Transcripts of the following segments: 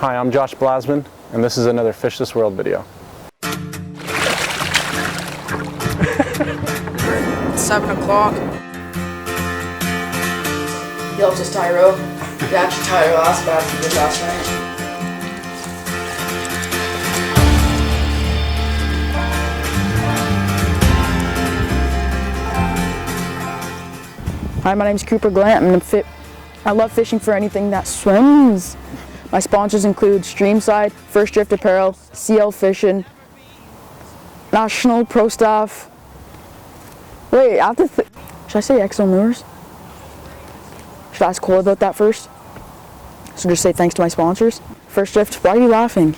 Hi, I'm Josh Blasman, and this is another Fish This World video. It's 7 o'clock. He helps us tie rope. We actually tied our last batch of this last night. Hi, my name is Cooper Gallant. I love fishing for anything that swims. My sponsors include Streamside, First Drift Apparel, CL Fishing, National Pro Staff. Wait, should I say Exo Lures? Should I ask Cole about that first? So just say thanks to my sponsors. First Drift, why are you laughing?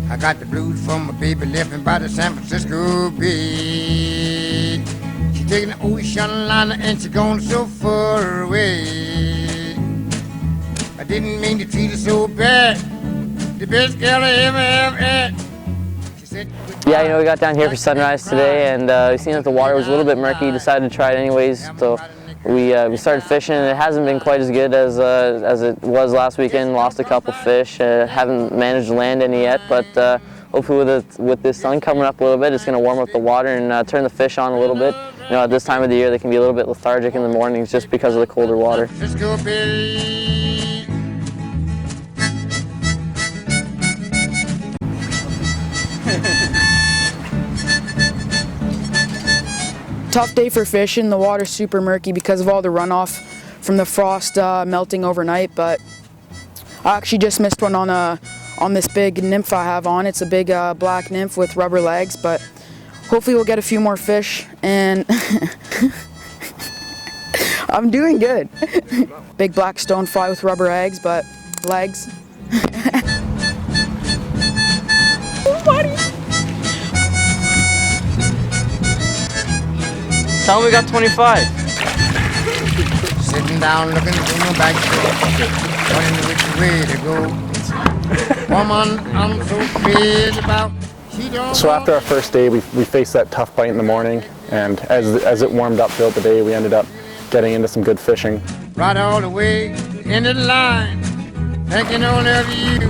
I got the blues from my baby living by the San Francisco Bay. She taking the ocean liner and she going so far away. I didn't mean to treat her so bad. The best girl I ever had. She said, yeah, you know, we got down here for sunrise today, and we seen that the water was a little bit murky. Decided to try it anyways. So we started fishing, and it hasn't been quite as good as it was last weekend. Lost a couple fish. Haven't managed to land any yet, but hopefully with this sun coming up a little bit, it's going to warm up the water and turn the fish on a little bit. You know, at this time of the year, they can be a little bit lethargic in the mornings just because of the colder water. Tough day for fishing. The water's super murky because of all the runoff from the frost melting overnight, but I actually just missed one on this big nymph I have on. It's a big black nymph with rubber legs, but hopefully we'll get a few more fish, and I'm doing good. Big black stonefly with rubber legs. Tell me we got 25. sitting down looking through my back door, wondering which way to go. Woman, I'm so crazy about. So after our first day, we faced that tough bite in the morning, and as it warmed up throughout the day, we ended up getting into some good fishing. Right all the way into the line, thinking only of you.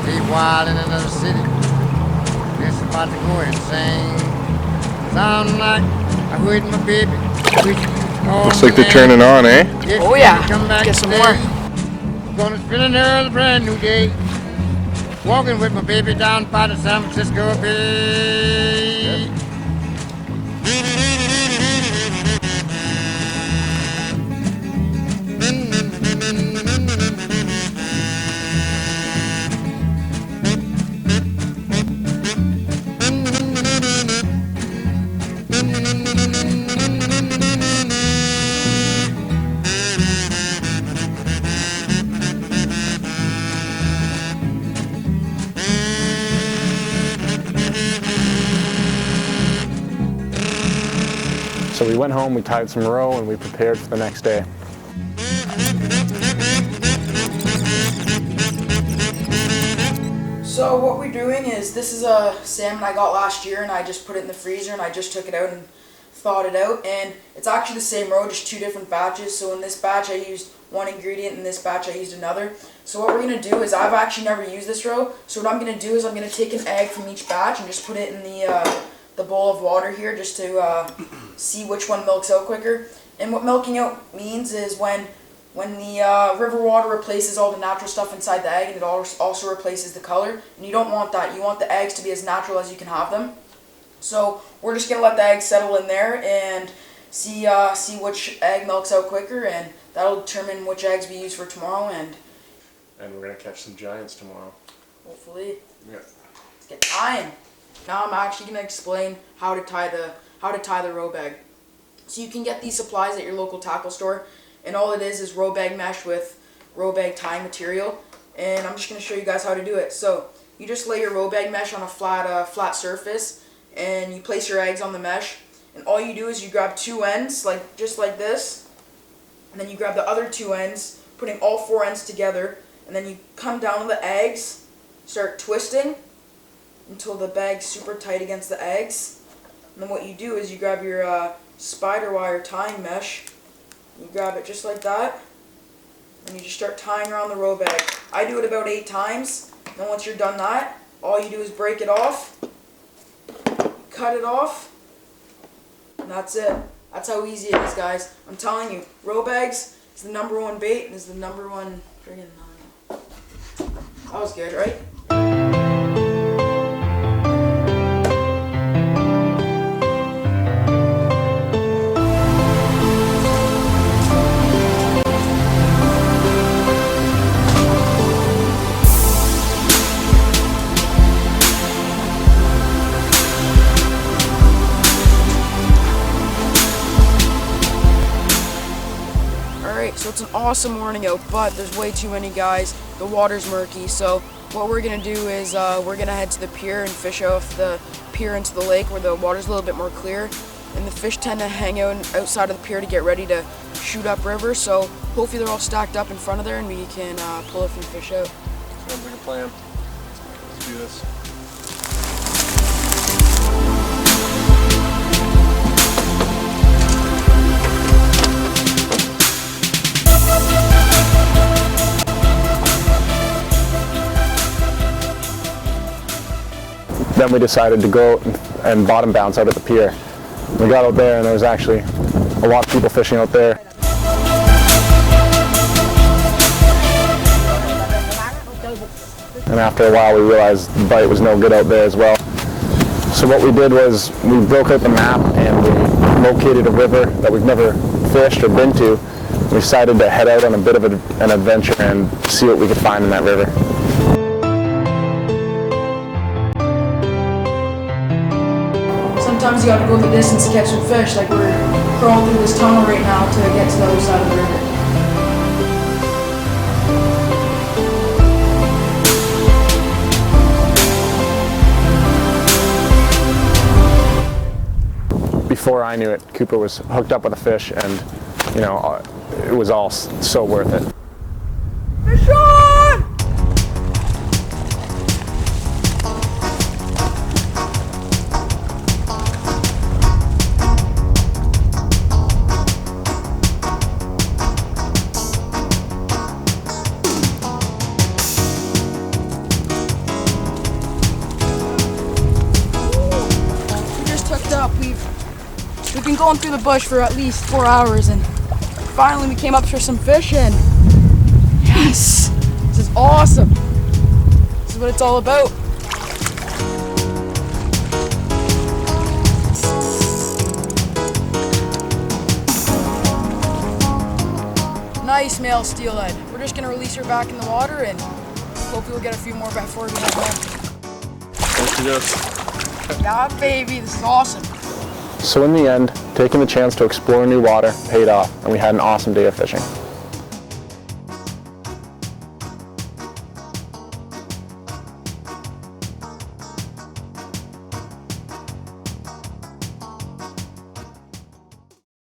Stay wild in another city, just about to go insane. Sound like I heard my baby. Looks like they're turning on, eh? Oh yeah, get some more. Gonna spend another brand new day. Walking with my baby down by the San Francisco Bay. So we went home, we tied some roe, and we prepared for the next day. So what we're doing is, this is a salmon I got last year, and I just put it in the freezer, and I just took it out and thawed it out, and it's actually the same roe, just two different batches. So in this batch I used one ingredient, in this batch I used another. So what we're going to do is, I've actually never used this roe, so what I'm going to do is I'm going to take an egg from each batch and just put it in the bowl of water here, just to see which one milks out quicker. And what milking out means is when the river water replaces all the natural stuff inside the egg, and it also replaces the color, and you don't want that. You want the eggs to be as natural as you can have them. So we're just going to let the egg settle in there and see which egg milks out quicker, and that'll determine which eggs we use for tomorrow. And we're going to catch some giants tomorrow. Hopefully. Yeah. Let's get tying. Now I'm actually going to explain how to tie the roe bag. So you can get these supplies at your local tackle store, and all it is roe bag mesh with roe bag tying material, and I'm just going to show you guys how to do it. So you just lay your roe bag mesh on a flat surface, and you place your eggs on the mesh, and all you do is you grab two ends, just like this, and then you grab the other two ends, putting all four ends together, and then you come down to the eggs, start twisting until the bag's super tight against the eggs, And then what you do is you grab your spider wire tying mesh, you grab it just like that, and you just start tying around the row bag. I do it about 8 times, and once you're done that, all you do is break it off, cut it off, and that's it. That's how easy it is, guys. I'm telling you, row bags is the #1 bait and is the #1 friggin' that was good, right? So it's an awesome morning out, but there's way too many guys. The water's murky, so what we're gonna do is we're gonna head to the pier and fish off the pier into the lake where the water's a little bit more clear. And the fish tend to hang out outside of the pier to get ready to shoot up river. So hopefully they're all stacked up in front of there and we can pull a few fish out. Sounds like a plan. Let's do this. Then we decided to go and bottom bounce out at the pier. We got out there and there was actually a lot of people fishing out there. And after a while we realized the bite was no good out there as well. So what we did was we broke out the map and we located a river that we've never fished or been to. We decided to head out on a bit of an adventure and see what we could find in that river. Sometimes you gotta go the distance to catch some fish, like we're crawling through this tunnel right now to get to the other side of the river. Before I knew it, Cooper was hooked up with a fish and, you know, it was all so worth it. Fish on! We've been going through the bush for at least 4 hours and finally we came up for some fish and yes, this is awesome. This is what it's all about. Nice male steelhead. We're just gonna release her back in the water and hopefully we'll get a few more before we head home. Let's do this. Yeah, baby, this is awesome. So in the end, taking the chance to explore new water paid off, and we had an awesome day of fishing.